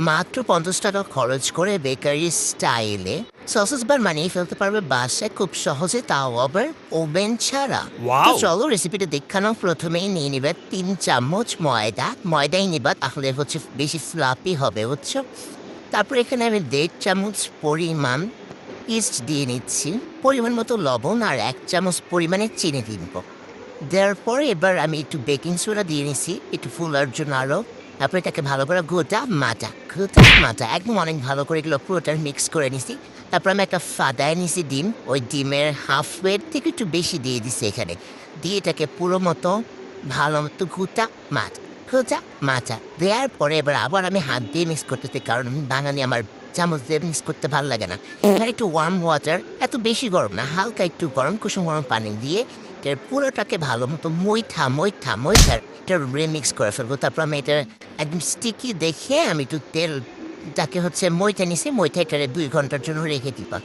মাত্র ৫০ টাকা খরচ করে বেকারি স্টাইলে সসেস বার বানিয়ে ফেলতে পারবে বাসায় খুব সহজে, তাও আবার ওভেন ছাড়া। তো ওয়াও! চলো রেসিপিটা দেখানো। প্রথমেই নিয়ে নিবে ৩ চামচ ময়দাই নিবা, তাহলে হচ্ছে বেশি ফ্লাপি হবে, বুঝছো? তারপর এখানে আমি ১.৫ চামচ পরিমাণ ইস্ট দিয়ে নিচ্ছি, পরিমাণ মতো লবণ আর ১ চামচ পরিমাণে চিনি দিব। দেওয়ার পরে এবার আমি একটু বেকিং সোডা দিয়ে নিছি একটু ফুলার জন্য আরও। তারপরে এটাকে ভালো করে গোটা মাটা একদম অনেক ভালো করে এগুলো পুরোটা মিক্স করে নিছি। তারপর আমি একটা ফাদায় নিছি ডিম, ওই ডিমের হাফ ওয়েট থেকে একটু বেশি দিয়ে দিছি এখানে। দিয়ে এটাকে পুরো মতো ভালো মতো ঘুটা মাটা দেওয়ার পরে এবার আবার আমি হাত দিয়ে মিক্স করতেছি, কারণ বাঙালি আমার চামচ দিয়ে মিক্স করতে ভালো লাগে না। এখানে একটু ওয়ার্ম ওয়াটার, এত বেশি গরম না, হালকা একটু গরম কুসুম গরম পানি দিয়ে এটার পুরোটাকে ভালো মতো মইটার এটা রিমিক্স করে ফেলবো। তারপর আমি এটা একদম স্টিকি দেখে আমি একটু তেলটাকে হচ্ছে মইটা নিছি, মইটা এটারে ২ ঘন্টার জন্য রেখে দিবা।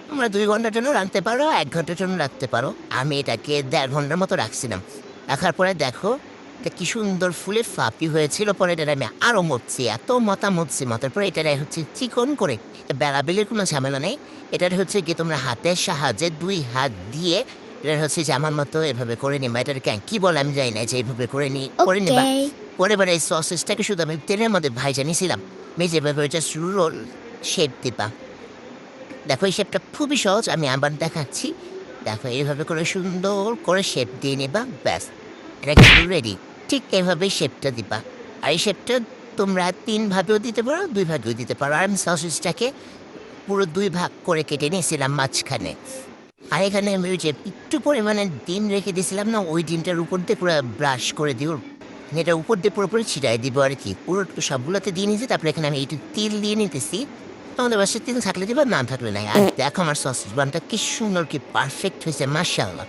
তোমরা ২ ঘন্টার জন্য রাখতে পারো, ১ ঘন্টার জন্য রাখতে পারো। আমি এটাকে ১.৫ ঘন্টার মতো রাখছিলাম। রাখার পরে দেখো এটা কি সুন্দর ফুলে ফ্লাপি হয়েছিল। পরে এটা আমি আরও মরছি, এত মতার পরে এটা হচ্ছে চিকন করে, বেলাবেলির কোনো ঝামেলা নেই। এটার হচ্ছে কি তোমরা হাতের সাহায্যে ২ হাত দিয়ে এটা হচ্ছে যে আমার মতো এভাবে করে নিবা। এটার কি বলে আমি জানি না, যে এইভাবে করে নিবা। পরে এবার এই সসেসটাকে শুধু আমি তেলের মধ্যে ভাইজা নিয়েছিলাম, যেভাবে জাস্ট রোল শেপ দিবা। দেখো এই শেপটা খুবই সহজ, আমি আবার দেখাচ্ছি। দেখো এইভাবে করে সুন্দর করে শেপ দিয়ে নিবা, ব্যাস এটা কিন্তু রেডি। ঠিক এভাবেই শেপটা দিবা। আর এই শেপটা তোমরা ৩ ভাবেও দিতে পারো, ২ ভাবেও দিতে পারো। আর আমি সসেসটাকে পুরো ২ ভাগ করে কেটে নিয়েছিলাম মাঝখানে। আর এখানে আমি ওই যে একটু পরিমাণে ডিম রেখে দিয়েছিলাম না, ওই ডিমটার উপর দিয়ে পুরো ব্রাশ করে দিব, এটার উপর দিয়ে পুরোপুরি ছিটাই দিব আর কি। পুরো সবগুলোতে দিয়ে নিয়েছি। তারপরে এখানে আমি একটু তেল দিয়ে নিতেছি। তোমাদের বাসায় তেল থাকলে দিবা, না থাকলে নাই। আর দেখো আমার সসেস বানটা কি সুন্দর, কি পারফেক্ট হয়েছে, মাশাআল্লাহ।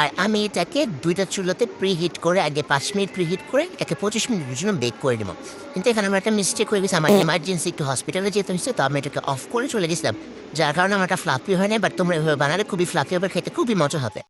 আর আমি এটাকে ২টা চুলাতে প্রিহিট করে আগে ৫ মিনিট প্রিহিট করে এটাকে ২৫ মিনিটের জন্য বেক করে নেব। কিন্তু এখানে আমার একটা মিস্টেক হয়ে গেছে, আমার এমার্জেন্সি একটু হসপিটালে যেতে হয়েছে, তো আমি এটাকে অফ করে চলে গেছিলাম, যার কারণে আমার একটা ফ্লাফি হয় না। বাট তোমরা এভাবে বানালে খুবই ফ্লাফি হবে, খেতে খুবই মজা হবে।